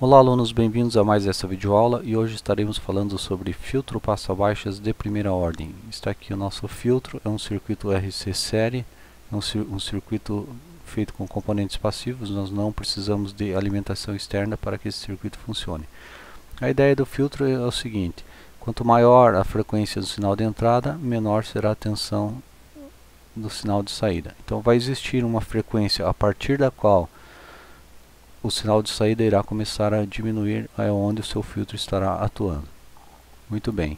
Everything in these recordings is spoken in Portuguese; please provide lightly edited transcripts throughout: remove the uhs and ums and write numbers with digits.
Olá alunos, bem-vindos a mais essa videoaula e hoje estaremos falando sobre filtro passa-baixas de primeira ordem. Está aqui o nosso filtro, é um circuito RC série, é um circuito feito com componentes passivos, nós não precisamos de alimentação externa para que esse circuito funcione. A ideia do filtro é o seguinte: quanto maior a frequência do sinal de entrada, menor será a tensão do sinal de saída. Então vai existir uma frequência a partir da qual o sinal de saída irá começar a diminuir onde o seu filtro estará atuando. Muito bem.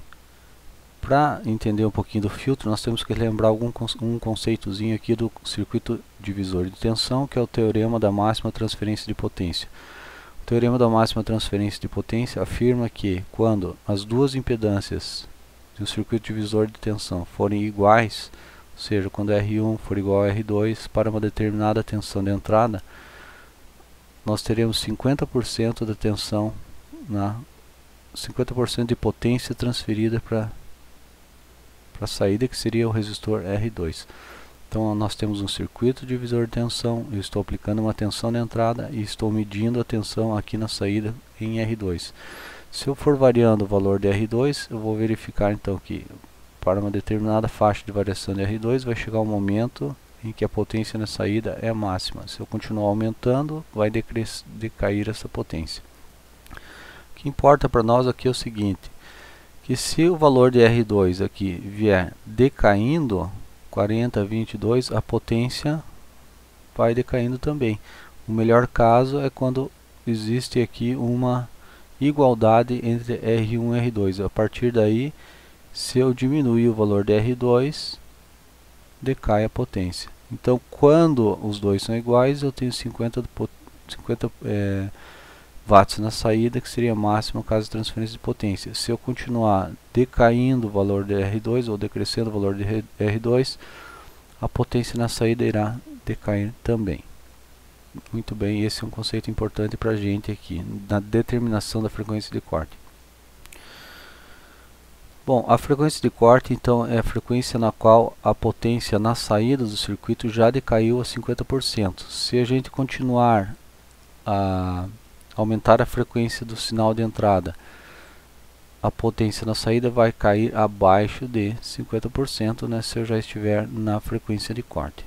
Para entender um pouquinho do filtro, nós temos que lembrar um conceitozinho aqui do circuito divisor de tensão, que é o teorema da máxima transferência de potência. O teorema da máxima transferência de potência afirma que quando as duas impedâncias do circuito divisor de tensão forem iguais, ou seja, quando R1 for igual a R2 para uma determinada tensão de entrada, nós teremos 50% da tensão, 50% de potência transferida para a saída, que seria o resistor R2. Então nós temos um circuito divisor de tensão, eu estou aplicando uma tensão de entrada e estou medindo a tensão aqui na saída em R2. Se eu for variando o valor de R2, eu vou verificar então que para uma determinada faixa de variação de R2 vai chegar um momento em que a potência na saída é máxima. Se eu continuar aumentando, vai decair essa potência. O que importa para nós aqui é o seguinte, que se o valor de R2 aqui vier decaindo, 40, 22, a potência vai decaindo também. O melhor caso é quando existe aqui uma igualdade entre R1 e R2. A partir daí, se eu diminuir o valor de R2, decai a potência. Então, quando os dois são iguais, eu tenho 50 watts na saída, que seria máximo caso de transferência de potência. Se eu continuar decaindo o valor de R2 ou decrescendo o valor de R2, a potência na saída irá decair também. Muito bem, esse é um conceito importante para a gente aqui, na determinação da frequência de corte. Bom, a frequência de corte então é a frequência na qual a potência na saída do circuito já decaiu a 50%. Se a gente continuar a aumentar a frequência do sinal de entrada, a potência na saída vai cair abaixo de 50%, né, se eu já estiver na frequência de corte.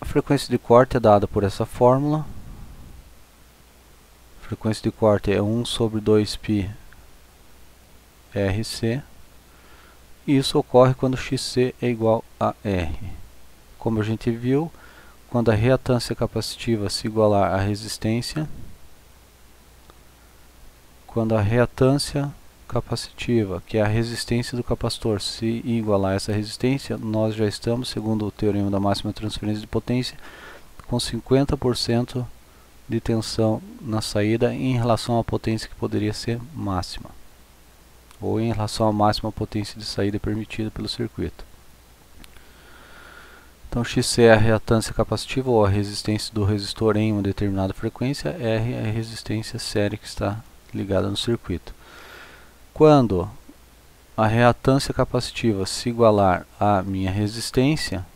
A frequência de corte é dada por essa fórmula. A frequência de corte é 1 sobre 2π RC. E isso ocorre quando XC é igual a R. Como a gente viu, quando a reatância capacitiva se igualar à resistência, quando a reatância capacitiva, que é a resistência do capacitor, se igualar a essa resistência, nós já estamos, segundo o teorema da máxima transferência de potência, com 50% de tensão na saída em relação à potência que poderia ser máxima, ou em relação à máxima potência de saída permitida pelo circuito. Então XC é a reatância capacitiva ou a resistência do resistor em uma determinada frequência, R é a resistência série que está ligada no circuito. Quando a reatância capacitiva se igualar à minha resistência,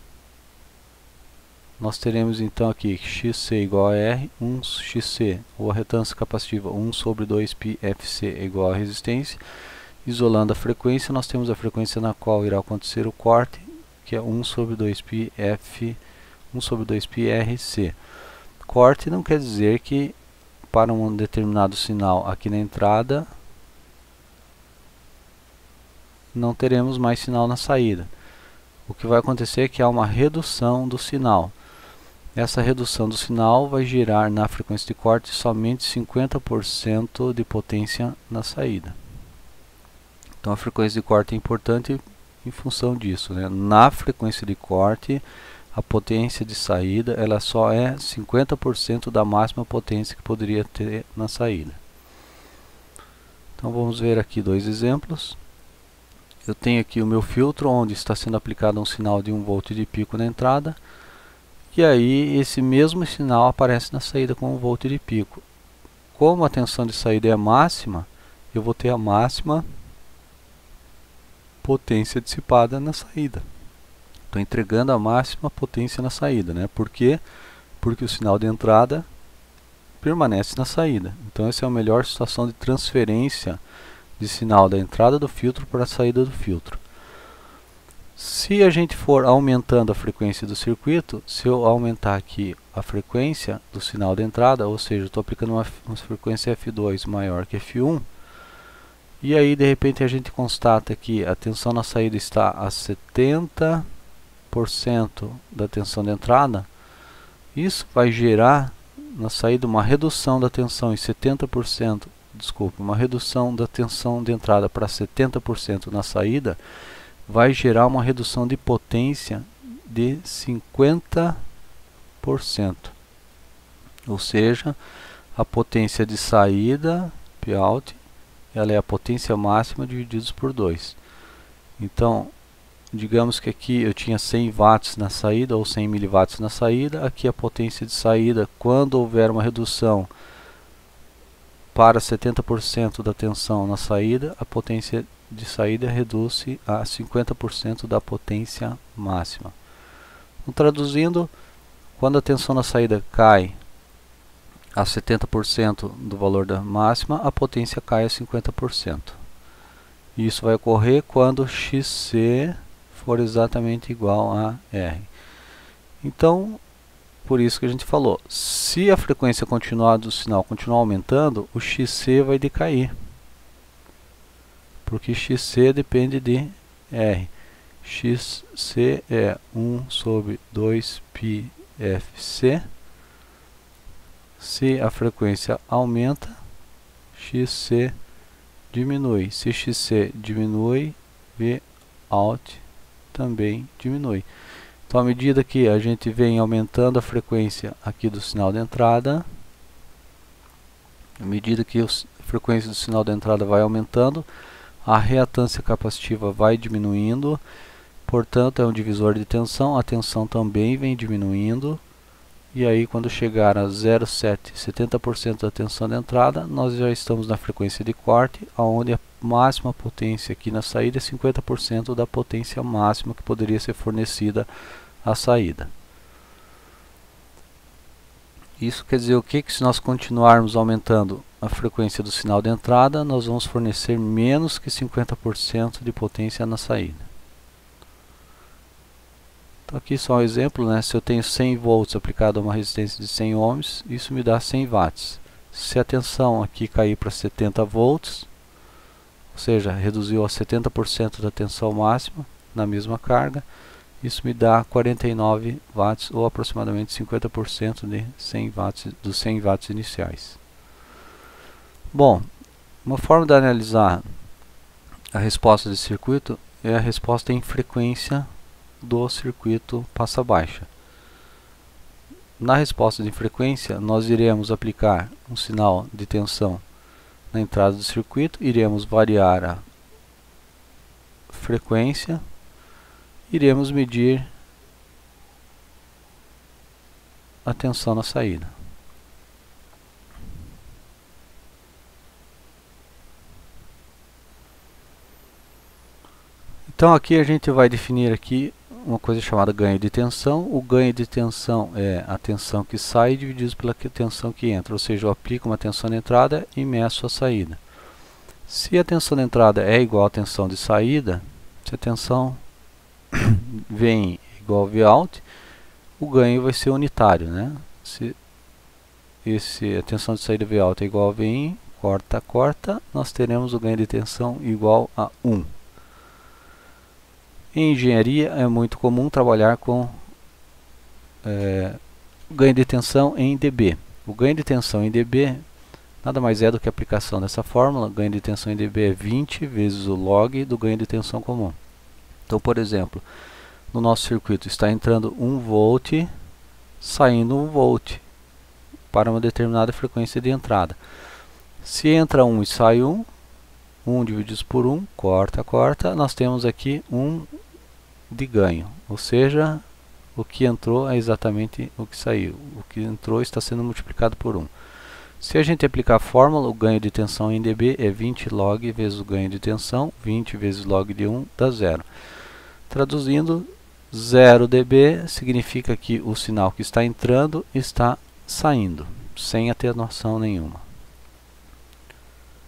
nós teremos então aqui XC igual a R, 1xC, ou a reatância capacitiva 1 sobre 2π FC é igual a resistência. Isolando a frequência, nós temos a frequência na qual irá acontecer o corte, que é 1 sobre 2π F, 1 sobre 2π RC. Corte não quer dizer que para um determinado sinal aqui na entrada não teremos mais sinal na saída. O que vai acontecer é que há uma redução do sinal. Essa redução do sinal vai gerar na frequência de corte somente 50% de potência na saída. Então a frequência de corte é importante em função disso, né? Na frequência de corte, a potência de saída ela só é 50% da máxima potência que poderia ter na saída. Então vamos ver aqui dois exemplos. Eu tenho aqui o meu filtro onde está sendo aplicado um sinal de 1 volt de pico na entrada. E aí esse mesmo sinal aparece na saída com 1 volt de pico. Como a tensão de saída é máxima, eu vou ter a máxima potência dissipada na saída. Estou entregando a máxima potência na saída, né? Por quê? porque o sinal de entrada permanece na saída. Então essa é a melhor situação de transferência de sinal da entrada do filtro para a saída do filtro. Se a gente for aumentando a frequência do circuito, se eu aumentar aqui a frequência do sinal de entrada, ou seja, estou aplicando uma frequência F2 maior que F1, e aí de repente a gente constata que a tensão na saída está a 70% da tensão de entrada, isso vai gerar na saída uma redução da tensão em 70%, desculpe, uma redução da tensão de entrada para 70% na saída, vai gerar uma redução de potência de 50%. Ou seja, a potência de saída, Pout, ela é a potência máxima divididos por 2. Então, digamos que aqui eu tinha 100 watts na saída ou 100 miliwatts na saída. Aqui a potência de saída, quando houver uma redução para 70% da tensão na saída, a potência de saída reduz-se a 50% da potência máxima. Então, traduzindo, quando a tensão na saída cai a 70% do valor da máxima, a potência cai a 50%. Isso vai ocorrer quando XC for exatamente igual a R. Então, por isso que a gente falou, se a frequência do sinal continuar aumentando, o XC vai decair, porque XC depende de R. XC é 1 sobre 2πfc. Se a frequência aumenta, XC diminui. Se XC diminui, Vout também diminui. Então, à medida que a gente vem aumentando a frequência aqui do sinal de entrada, à medida que a frequência do sinal de entrada vai aumentando, a reatância capacitiva vai diminuindo, portanto é um divisor de tensão, a tensão também vem diminuindo, e aí quando chegar a 0,7, 70% da tensão de entrada, nós já estamos na frequência de corte, onde a máxima potência aqui na saída é 50% da potência máxima que poderia ser fornecida à saída. Isso quer dizer o que? Que se nós continuarmos aumentando a frequência do sinal de entrada, nós vamos fornecer menos que 50% de potência na saída. Então aqui só um exemplo, né? Se eu tenho 100 volts aplicado a uma resistência de 100 ohms, isso me dá 100 watts. Se a tensão aqui cair para 70 volts, ou seja, reduziu a 70% da tensão máxima na mesma carga, isso me dá 49 watts ou aproximadamente 50% de 100 watts, dos 100 watts iniciais. Bom, uma forma de analisar a resposta de circuito é a resposta em frequência do circuito passa-baixa. Na resposta de frequência, nós iremos aplicar um sinal de tensão na entrada do circuito, iremos variar a frequência, iremos medir a tensão na saída. Então aqui a gente vai definir aqui uma coisa chamada ganho de tensão. O ganho de tensão é a tensão que sai dividido pela tensão que entra, ou seja, eu aplico uma tensão de entrada e meço a saída. Se a tensão de entrada é igual à tensão de saída, se a tensão vem igual a Vout, o ganho vai ser unitário, né? Se a tensão de saída Vout é igual a Vin, corta, nós teremos o ganho de tensão igual a 1. Em engenharia é muito comum trabalhar com ganho de tensão em dB. O ganho de tensão em dB nada mais é do que a aplicação dessa fórmula. O ganho de tensão em dB é 20 vezes o log do ganho de tensão comum. Então, por exemplo, no nosso circuito está entrando 1 volt, saindo 1 volt para uma determinada frequência de entrada. Se entra 1 e sai 1, 1 dividido por 1, corta, nós temos aqui 1 de ganho, ou seja, o que entrou é exatamente o que saiu. O que entrou está sendo multiplicado por 1. Se a gente aplicar a fórmula, o ganho de tensão em dB é 20 log vezes o ganho de tensão, 20 vezes log de 1 dá 0. Traduzindo, 0 dB significa que o sinal que está entrando está saindo, sem atenuação nenhuma.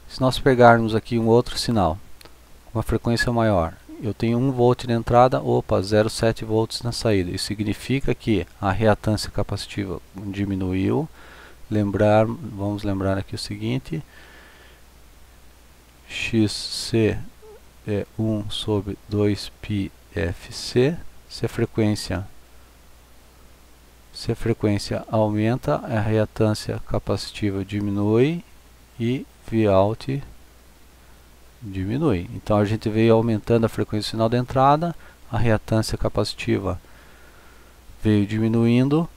Se nós pegarmos aqui um outro sinal, uma frequência maior, eu tenho 1 volt na entrada, opa, 0,7 volts na saída. Isso significa que a reatância capacitiva diminuiu. Vamos lembrar aqui o seguinte: XC é 1 sobre 2πfc. Se a frequência aumenta, a reatância capacitiva diminui e Vout diminui. Então a gente veio aumentando a frequência do sinal da entrada, a reatância capacitiva veio diminuindo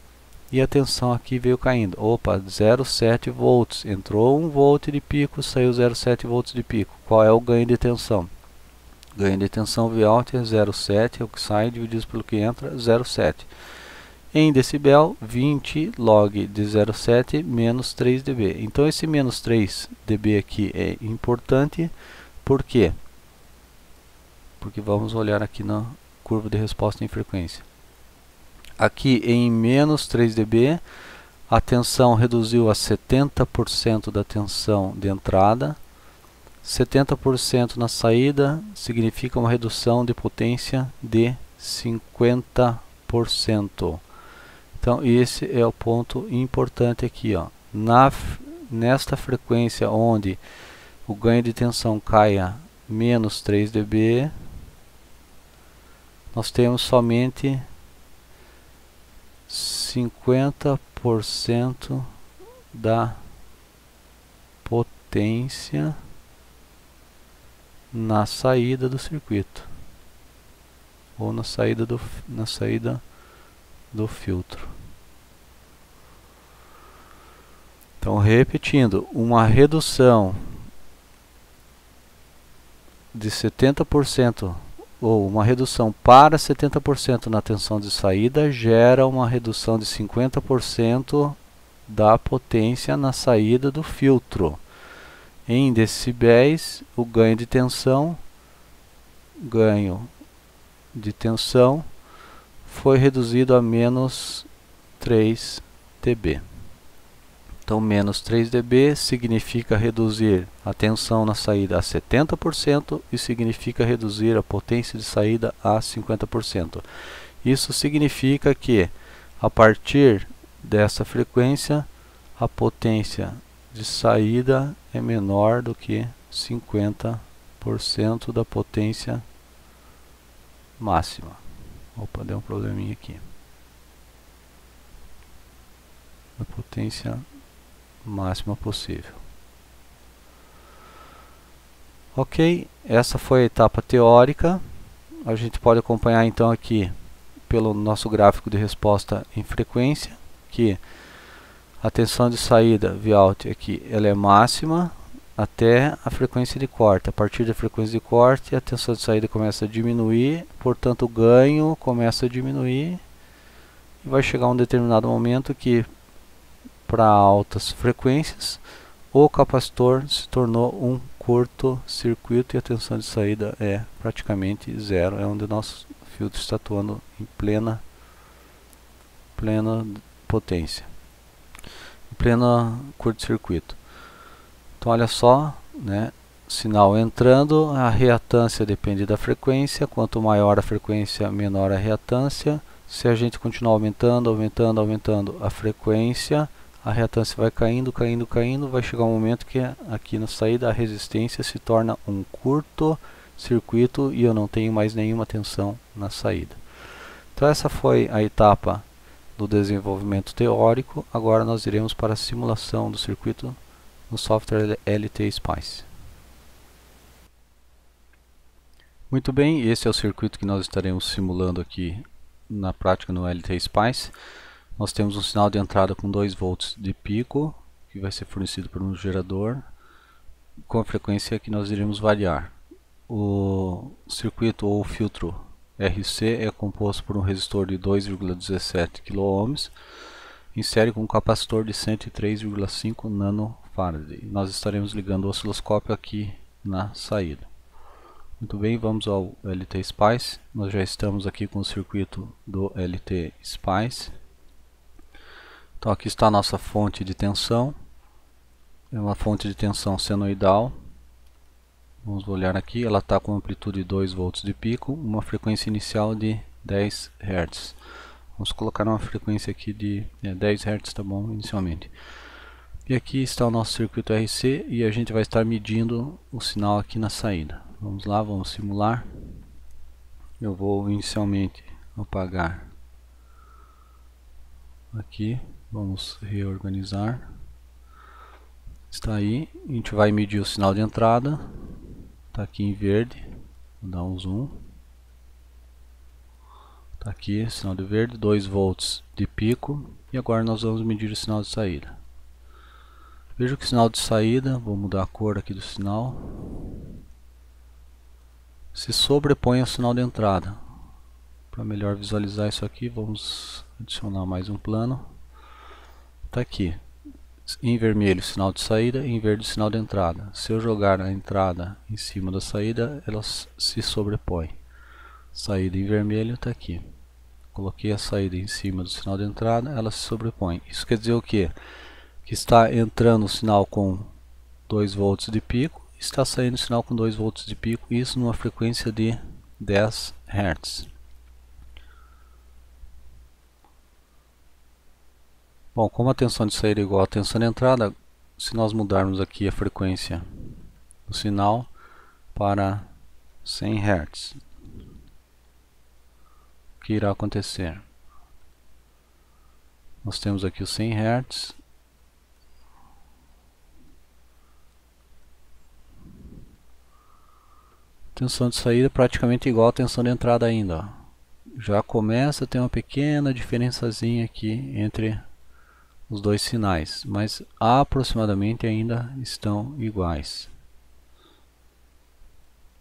e a tensão aqui veio caindo. Opa, 0,7 volts. Entrou 1 volt de pico, saiu 0,7 volts de pico. Qual é o ganho de tensão? Ganho de tensão Vout é 0,7, é o que sai dividido pelo que entra, 0,7. Em decibel, 20 log de 0,7 menos 3 dB. Então esse menos 3 dB aqui é importante. Por quê? Porque vamos olhar aqui na curva de resposta em frequência. Aqui em menos 3 dB, a tensão reduziu a 70% da tensão de entrada. 70% na saída significa uma redução de potência de 50%. Então esse é o ponto importante aqui, ó. Nesta frequência onde o ganho de tensão cai a menos 3 dB, nós temos somente 50% da potência na saída do circuito, ou na saída do filtro. Então, repetindo, uma redução de 70% ou uma redução para 70% na tensão de saída gera uma redução de 50% da potência na saída do filtro. Em decibéis, o ganho de tensão foi reduzido a menos 3 dB. Então, menos 3 dB significa reduzir a tensão na saída a 70% e significa reduzir a potência de saída a 50%. Isso significa que, a partir dessa frequência, a potência de saída é menor do que 50% da potência máxima. Opa, deu um probleminha aqui. A potência máxima possível. Ok, essa foi a etapa teórica. A gente pode acompanhar então aqui pelo nosso gráfico de resposta em frequência que a tensão de saída Vout aqui ela é máxima até a frequência de corte. A partir da frequência de corte, a tensão de saída começa a diminuir, portanto o ganho começa a diminuir e vai chegar um determinado momento que, para altas frequências, o capacitor se tornou um curto-circuito e a tensão de saída é praticamente zero. É onde o nosso filtro está atuando em plena potência, em pleno curto-circuito. Então olha só, né? Sinal entrando, a reatância depende da frequência. Quanto maior a frequência, menor a reatância. Se a gente continuar aumentando a frequência, a reatância vai caindo, vai chegar um momento que aqui na saída a resistência se torna um curto circuito e eu não tenho mais nenhuma tensão na saída. Então essa foi a etapa do desenvolvimento teórico. Agora nós iremos para a simulação do circuito no software LT-Spice. Muito bem, esse é o circuito que nós estaremos simulando aqui na prática no LT-Spice. Nós temos um sinal de entrada com 2 volts de pico, que vai ser fornecido por um gerador, com a frequência que nós iremos variar. O circuito ou filtro RC é composto por um resistor de 2,17 kΩ, em série com um capacitor de 103,5 nanofarad. Nós estaremos ligando o osciloscópio aqui na saída. Muito bem, vamos ao LT Spice. Nós já estamos aqui com o circuito do LT Spice. Então aqui está a nossa fonte de tensão. É uma fonte de tensão senoidal. Vamos olhar aqui, ela está com amplitude de 2 volts de pico, uma frequência inicial de 10 Hz. Vamos colocar uma frequência aqui de 10 Hz, tá bom, inicialmente. E aqui está o nosso circuito RC e a gente vai estar medindo o sinal aqui na saída. Vamos lá, vamos simular. Eu vou inicialmente apagar aqui, vamos reorganizar. Está aí, a gente vai medir o sinal de entrada. Está aqui em verde, vou dar um zoom. Está aqui, sinal de verde, 2 volts de pico. E agora nós vamos medir o sinal de saída. Veja que o sinal de saída, vou mudar a cor aqui do sinal, se sobrepõe ao sinal de entrada. Para melhor visualizar isso aqui, vamos adicionar mais um plano. Está aqui, em vermelho sinal de saída, em verde sinal de entrada. Se eu jogar a entrada em cima da saída, ela se sobrepõe. Saída em vermelho está aqui. Coloquei a saída em cima do sinal de entrada, ela se sobrepõe. Isso quer dizer o quê? Que está entrando o sinal com 2 volts de pico, está saindo o sinal com 2 volts de pico, isso numa frequência de 10 Hz. Bom, como a tensão de saída é igual à tensão de entrada, se nós mudarmos aqui a frequência do sinal para 100 Hz, o que irá acontecer? Nós temos aqui os 100 Hz. Tensão de saída é praticamente igual à tensão de entrada ainda. Ó. Já começa a ter uma pequena diferençazinha aqui entre os dois sinais, mas aproximadamente ainda estão iguais.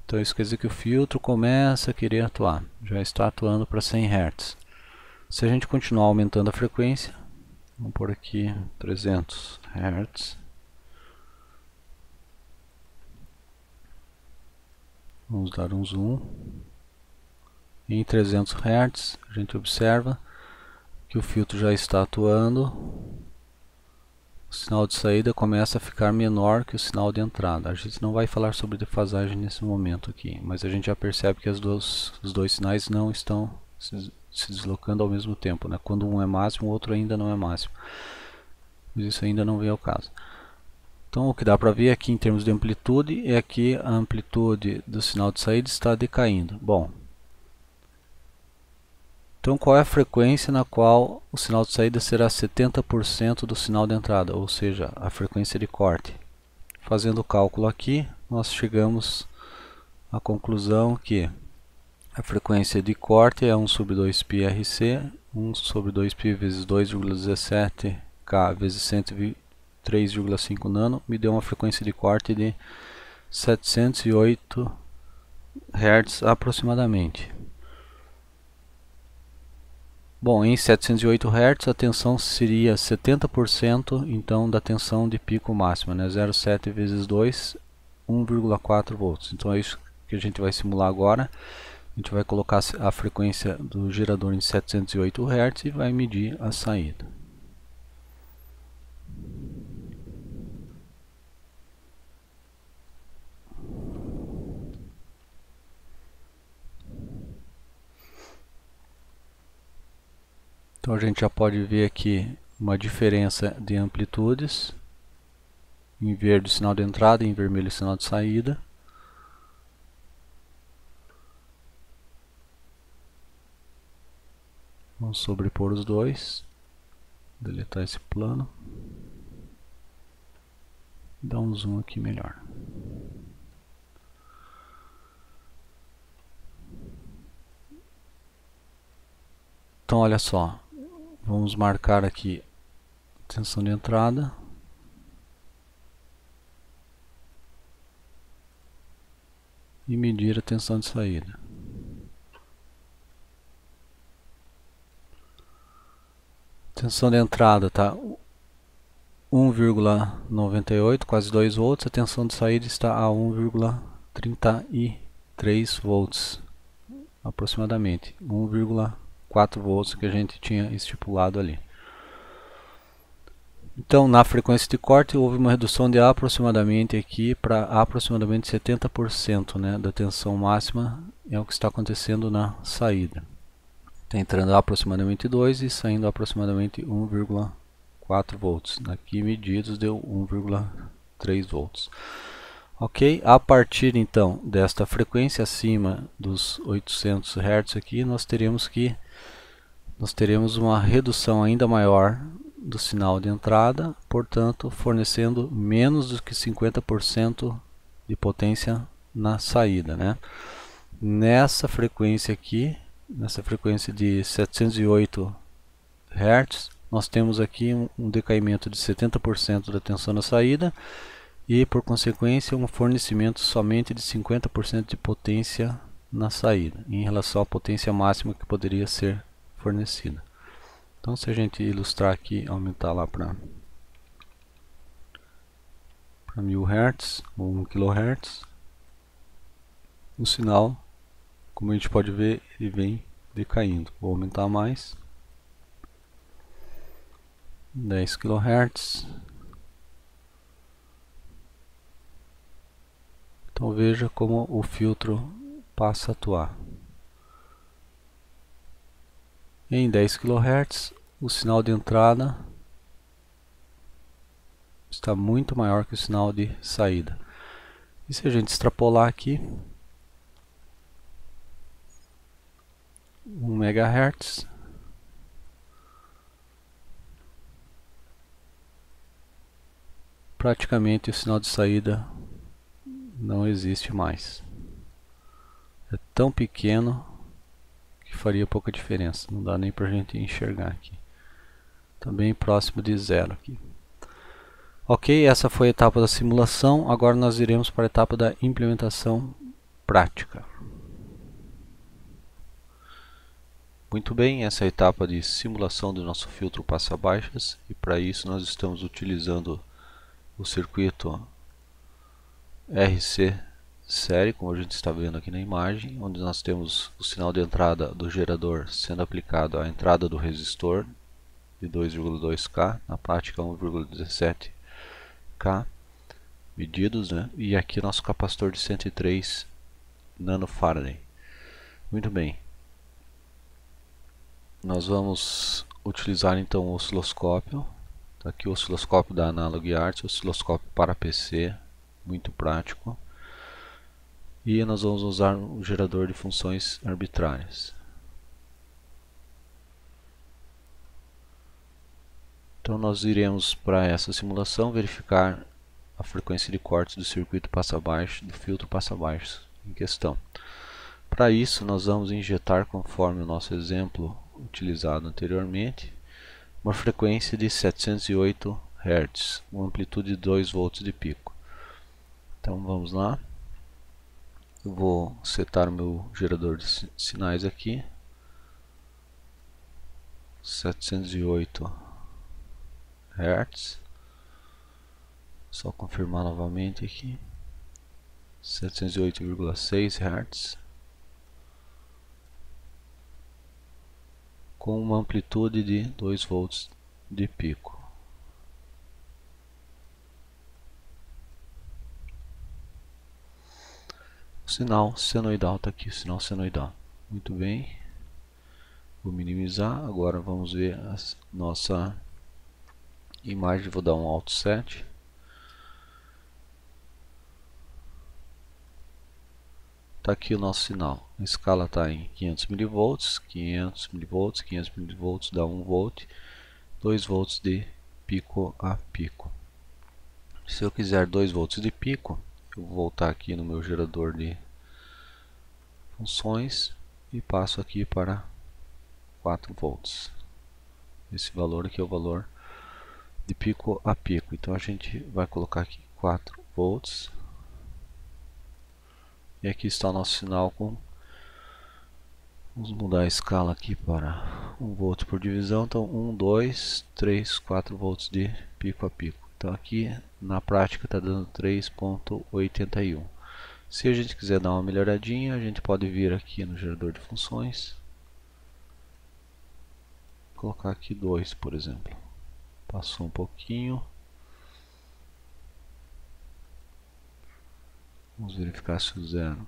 Então isso quer dizer que o filtro começa a querer atuar, já está atuando para 100 Hz. Se a gente continuar aumentando a frequência, vamos pôr aqui 300 Hz. Vamos dar um zoom. Em 300 Hz, a gente observa que o filtro já está atuando. O sinal de saída começa a ficar menor que o sinal de entrada. A gente não vai falar sobre defasagem nesse momento aqui, mas a gente já percebe que os dois sinais não estão se deslocando ao mesmo tempo, né? Quando um é máximo, o outro ainda não é máximo. Mas isso ainda não vem ao caso. Então o que dá para ver aqui em termos de amplitude é que a amplitude do sinal de saída está decaindo. Bom, então qual é a frequência na qual o sinal de saída será 70% do sinal de entrada, ou seja, a frequência de corte? Fazendo o cálculo aqui, nós chegamos à conclusão que a frequência de corte é 1 sobre 2π RC, 1 sobre 2π vezes 2,17K vezes 103,5 nano, me deu uma frequência de corte de 708 Hz aproximadamente. Bom, em 708 Hz a tensão seria 70% então da tensão de pico máxima, né? 0,7 vezes 2, 1,4 volts. Então é isso que a gente vai simular agora. A gente vai colocar a frequência do gerador em 708 Hz e vai medir a saída. Então a gente já pode ver aqui uma diferença de amplitudes. Em verde o sinal de entrada e em vermelho o sinal de saída. Vamos sobrepor os dois. Deletar esse plano. Dar um zoom aqui melhor. Então olha só. Vamos marcar aqui a tensão de entrada. E medir a tensão de saída. Tensão de entrada está 1,98, quase 2 volts. A tensão de saída está a 1,31 3 volts aproximadamente, 1,4 volts que a gente tinha estipulado ali. Então, na frequência de corte houve uma redução de aproximadamente aqui para aproximadamente 70%, né, da tensão máxima, é o que está acontecendo na saída. Está entrando aproximadamente 2 e saindo aproximadamente 1,4 volts. Aqui medidos deu 1,3 volts. Ok, a partir então desta frequência acima dos 800 Hz aqui, nós teremos uma redução ainda maior do sinal de entrada, portanto fornecendo menos do que 50% de potência na saída, né? Nessa frequência aqui, nessa frequência de 708 Hz, nós temos aqui um decaimento de 70% da tensão na saída e, por consequência, um fornecimento somente de 50% de potência na saída, em relação à potência máxima que poderia ser fornecida. Então, se a gente ilustrar aqui, aumentar lá para 1000 Hz ou 1 kHz, o sinal, como a gente pode ver, ele vem decaindo. Vou aumentar mais, 10 kHz. Então veja como o filtro passa a atuar. Em 10 kHz, o sinal de entrada está muito maior que o sinal de saída. E se a gente extrapolar aqui, 1 MHz, praticamente o sinal de saída não existe mais. É tão pequeno que faria pouca diferença. Não dá nem para a gente enxergar aqui. Também próximo de zero aqui. Ok, essa foi a etapa da simulação. Agora nós iremos para a etapa da implementação prática. Muito bem, essa é a etapa de simulação do nosso filtro passa-baixas. E para isso nós estamos utilizando o circuito RC série, como a gente está vendo aqui na imagem, onde nós temos o sinal de entrada do gerador sendo aplicado à entrada do resistor de 2,2K, na prática 1,17K medidos, né? E aqui nosso capacitor de 103 nanofarad. Muito bem. Nós vamos utilizar então o osciloscópio. Tá aqui o osciloscópio da Analog Arts, osciloscópio para PC, muito prático. E nós vamos usar o gerador de funções arbitrárias. Então nós iremos para essa simulação verificar a frequência de cortes do circuito passa-baixo, do filtro passa-baixo em questão. Para isso nós vamos injetar, conforme o nosso exemplo utilizado anteriormente, uma frequência de 708 Hz, uma amplitude de 2 volts de pico. Então vamos lá. Eu vou setar o meu gerador de sinais aqui, 708 Hz, só confirmar novamente aqui, 708,6 Hz, com uma amplitude de 2 volts de pico. O sinal senoidal está aqui, o sinal senoidal. Muito bem. Vou minimizar. Agora vamos ver a nossa imagem. Vou dar um Alt 7. Está aqui o nosso sinal. A escala está em 500 mV, 500 mV, 500 mV dá 1 volt, 2 volts de pico a pico. Se eu quiser 2 volts de pico, eu vou voltar aqui no meu gerador de funções e passo aqui para 4 volts. Esse valor aqui é o valor de pico a pico. Então a gente vai colocar aqui 4 volts. E aqui está o nosso sinal com... Vamos mudar a escala aqui para 1 volt por divisão. Então 1, 2, 3, 4 volts de pico a pico. Então aqui na prática está dando 3,81. Se a gente quiser dar uma melhoradinha, a gente pode vir aqui no gerador de funções, colocar aqui 2, por exemplo. Passou um pouquinho. Vamos verificar se o 0.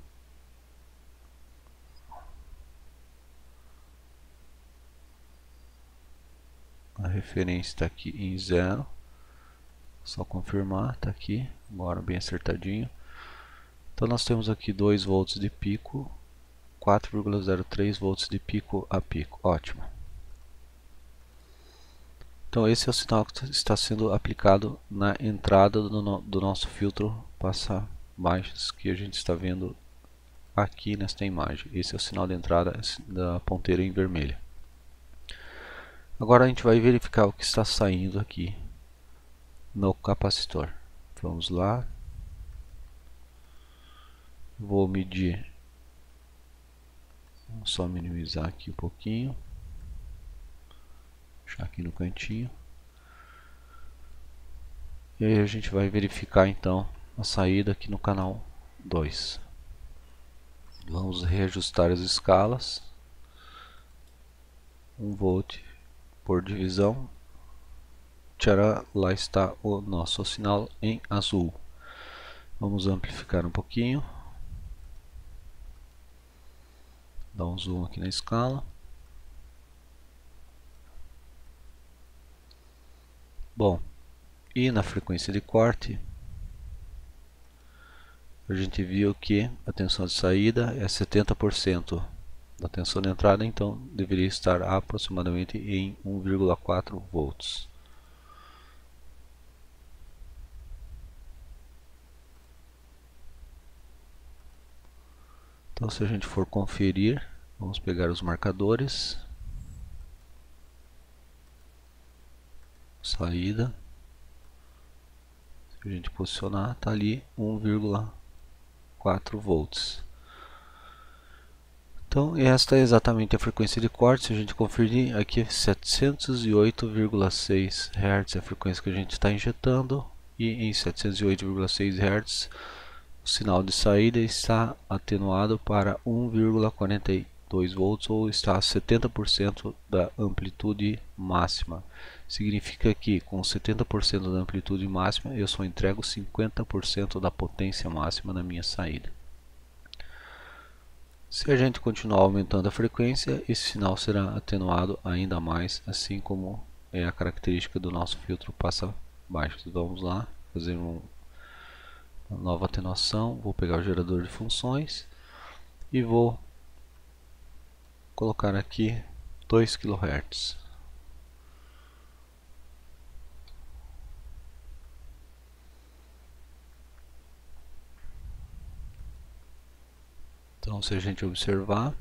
A referência está aqui em 0. Só confirmar, está aqui, agora bem acertadinho. Então nós temos aqui 2 volts de pico, 4,03 volts de pico a pico. Ótimo. Então esse é o sinal que está sendo aplicado na entrada do nosso filtro passa-baixas que a gente está vendo aqui nesta imagem. Esse é o sinal de entrada da ponteira em vermelho. Agora a gente vai verificar o que está saindo aqui no capacitor. Vamos lá. Vou medir. Vou só minimizar aqui um pouquinho. Deixar aqui no cantinho. E aí a gente vai verificar então a saída aqui no canal 2. Vamos reajustar as escalas. 1 volt por divisão. Tcharam, lá está o nosso sinal em azul. Vamos amplificar um pouquinho. Dá um zoom aqui na escala. Bom, e na frequência de corte, a gente viu que a tensão de saída é 70% da tensão de entrada, então deveria estar aproximadamente em 1,4 volts. Então se a gente for conferir, vamos pegar os marcadores, saída, se a gente posicionar, está ali 1,4 volts. Então esta é exatamente a frequência de corte. Se a gente conferir aqui, 708,6 Hz é a frequência que a gente está injetando, e em 708,6 Hz o sinal de saída está atenuado para 1,42 volts, ou está a 70% da amplitude máxima. Significa que com 70% da amplitude máxima eu só entrego 50% da potência máxima na minha saída. Se a gente continuar aumentando a frequência, esse sinal será atenuado ainda mais, assim como é a característica do nosso filtro passa-baixos. Vamos lá, fazer uma nova atenuação. Vou pegar o gerador de funções e vou colocar aqui 2 kHz. Então, se a gente observar,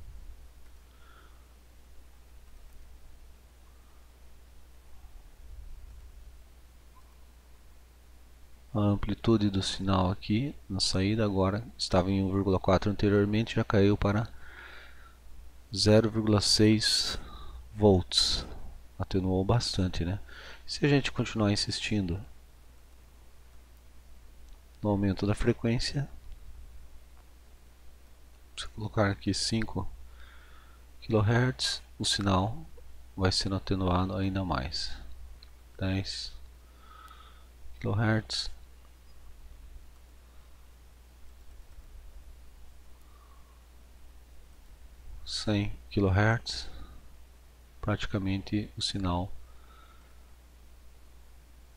a amplitude do sinal aqui na saída agora estava em 1,4 anteriormente, já caiu para 0,6 volts. Atenuou bastante, né? Se a gente continuar insistindo no aumento da frequência, se colocar aqui 5 kHz, o sinal vai sendo atenuado ainda mais. 10 kHz, 100 kHz, praticamente o sinal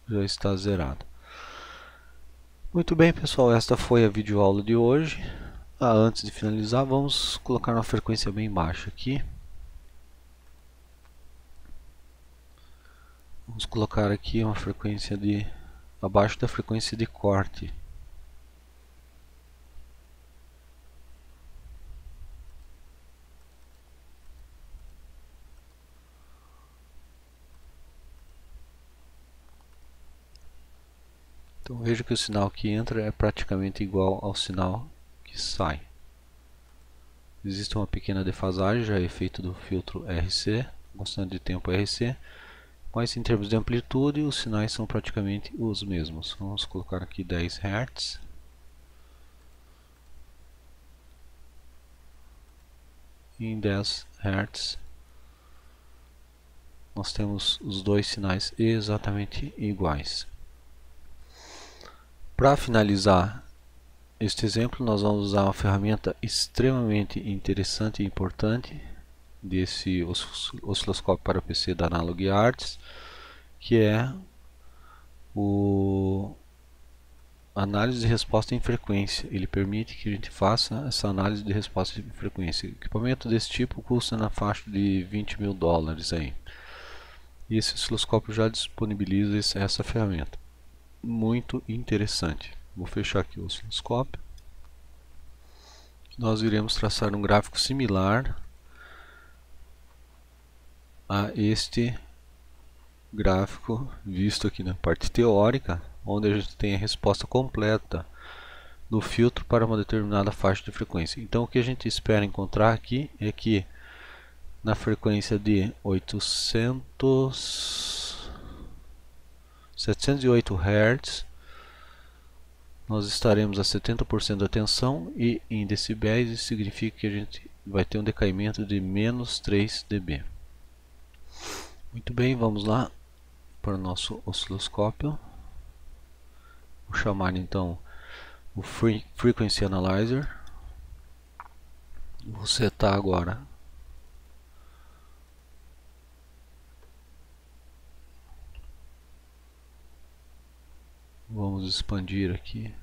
já está zerado. Muito bem, pessoal, esta foi a videoaula de hoje. Antes de finalizar, vamos colocar uma frequência bem baixa aqui. Vamos colocar aqui uma frequência de abaixo da frequência de corte. Então veja que o sinal que entra é praticamente igual ao sinal que sai. Existe uma pequena defasagem, já é efeito do filtro RC, constante de tempo RC, mas em termos de amplitude os sinais são praticamente os mesmos. Vamos colocar aqui 10 Hz. em 10 Hz. Nós temos os dois sinais exatamente iguais. Para finalizar este exemplo, nós vamos usar uma ferramenta extremamente interessante e importante desse osciloscópio para PC da Analog Arts, que é o análise de resposta em frequência. Ele permite que a gente faça essa análise de resposta em frequência. Equipamento desse tipo custa na faixa de $20.000 aí. E esse osciloscópio já disponibiliza essa ferramenta. Muito interessante. Vou fechar aqui o osciloscópio. Nós iremos traçar um gráfico similar a este gráfico visto aqui na parte teórica, onde a gente tem a resposta completa do filtro para uma determinada faixa de frequência. Então o que a gente espera encontrar aqui é que na frequência de 708 Hz nós estaremos a 70% da tensão, e em decibéis isso significa que a gente vai ter um decaimento de menos 3 dB. Muito bem, vamos lá para o nosso osciloscópio. Vou chamar então o Frequency Analyzer. Vou setar agora vamos expandir aqui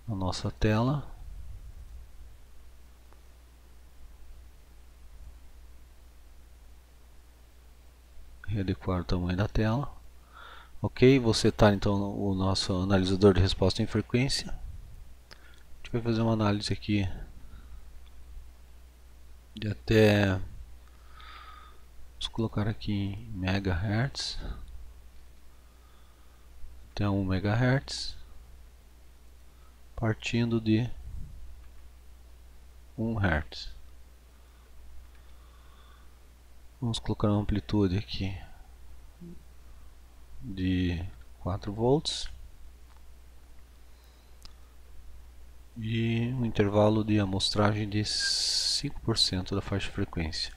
a nossa tela. Readequar o tamanho da tela. Ok, vou setar então o nosso analisador de resposta em frequência. A gente vai fazer uma análise aqui de até, vamos colocar aqui em megahertz, até 1 megahertz, partindo de 1 Hz. Vamos colocar uma amplitude aqui de 4 volts e um intervalo de amostragem de 5% da faixa de frequência.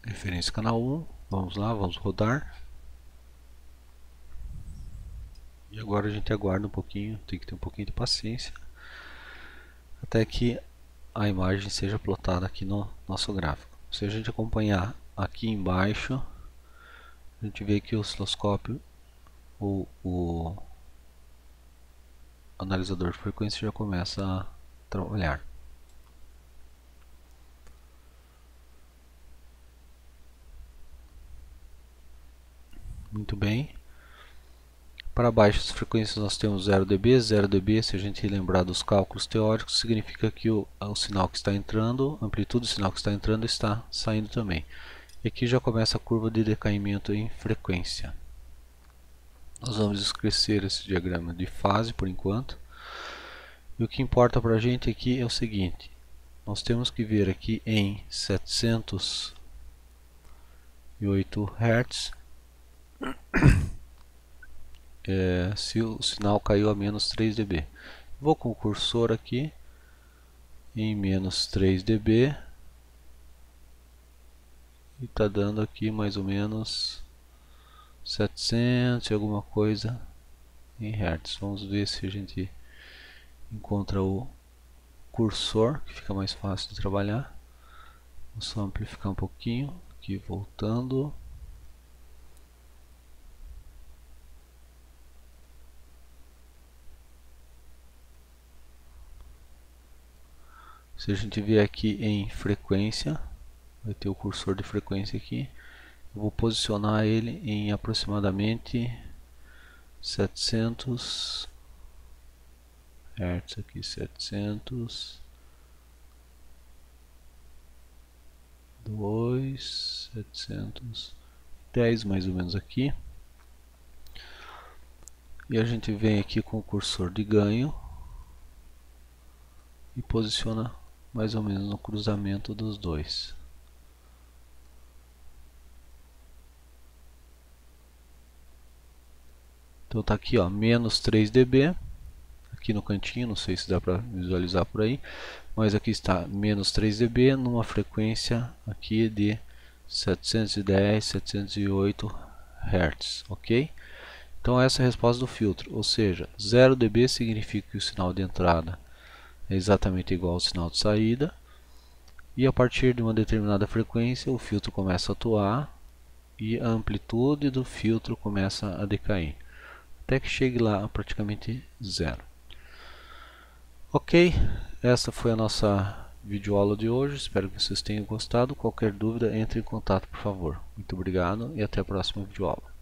Referência canal 1, vamos lá, vamos rodar. E agora a gente aguarda um pouquinho, tem que ter um pouquinho de paciência, até que a imagem seja plotada aqui no nosso gráfico. Se a gente acompanhar aqui embaixo, a gente vê que o osciloscópio, o analisador de frequência já começa a trabalhar. Muito bem. Para baixas frequências nós temos 0 dB. 0 dB, se a gente lembrar dos cálculos teóricos, significa que o sinal que está entrando, a amplitude do sinal que está entrando está saindo também. E aqui já começa a curva de decaimento em frequência. Nós vamos esquecer esse diagrama de fase por enquanto. E o que importa para a gente aqui é o seguinte: nós temos que ver aqui em 708 Hz se o sinal caiu a menos 3 dB. Vou com o cursor aqui em menos 3 dB e está dando aqui mais ou menos 700 e alguma coisa em Hz. Vamos ver se a gente encontra o cursor, que fica mais fácil de trabalhar. Vou só amplificar um pouquinho aqui, voltando. Se a gente vier aqui em frequência, vai ter o cursor de frequência aqui. Eu vou posicionar ele em aproximadamente 700 Hz aqui, 702, 710 mais ou menos aqui. E a gente vem aqui com o cursor de ganho e posiciona mais ou menos no cruzamento dos dois. Então tá aqui, ó, menos 3 dB. aqui no cantinho, não sei se dá para visualizar por aí, mas aqui está menos 3 dB numa frequência aqui de 710, 708 Hz, ok? Então essa é a resposta do filtro, ou seja, 0 dB significa que o sinal de entrada é exatamente igual ao sinal de saída, e a partir de uma determinada frequência o filtro começa a atuar e a amplitude do filtro começa a decair, até que chegue lá a praticamente zero. Ok, essa foi a nossa videoaula de hoje, espero que vocês tenham gostado. Qualquer dúvida, entre em contato por favor. Muito obrigado e até a próxima videoaula.